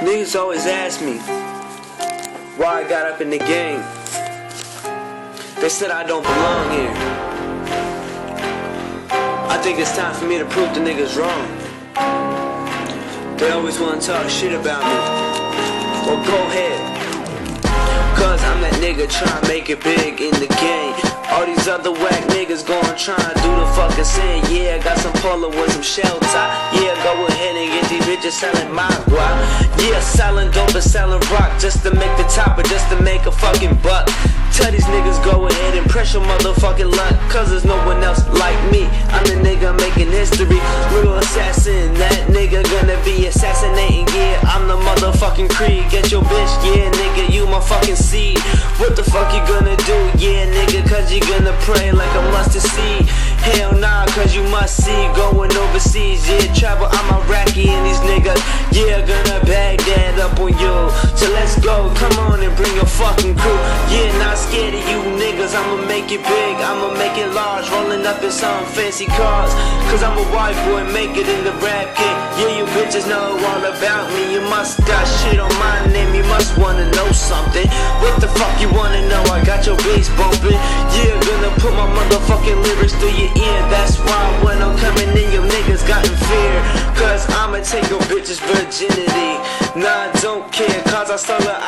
Niggas always ask me why I got up in the game. They said I don't belong here. I think it's time for me to prove the niggas wrong. They always wanna talk shit about me. Well, go ahead, cause I'm that nigga tryna make it big in the game. All these other whack niggas gon' tryna do the fucking sin. Yeah, I got some polo with some shell tie. Yeah, go ahead and get these bitches selling my guap. Yeah, selling dope and selling rock just to make the top or just to make a fucking buck. Tell these niggas go ahead and press your motherfucking luck, cause there's no one else like me. I'm the nigga making history, little assassin. That nigga gonna be assassinating, yeah, I'm the motherfucking Creed. Get your bitch, yeah nigga, you my fucking seed. What the fuck you gonna do, yeah nigga, cause you gonna pray like a mustard seed. Hell nah, cause you must see, going overseas, yeah, travel, I'm Iraqi and these niggas, yeah, gonna bag that up on you. So let's go, come on and bring your fucking crew. Yeah, not scared of you niggas, I'ma make it big, I'ma make it large, rolling up in some fancy cars, cause I'm a white boy, make it in the rap game. Yeah, you bitches know all about me, you must got shit on my name, you must wanna know something. What the fuck you wanna know, I got your bass bumping. Yeah, gonna put my motherfucking lyrics through your ear. That's why when I'm coming in, your niggas got in fear, cause I'ma take your bitch's virginity. Nah, I don't care, cause I stole her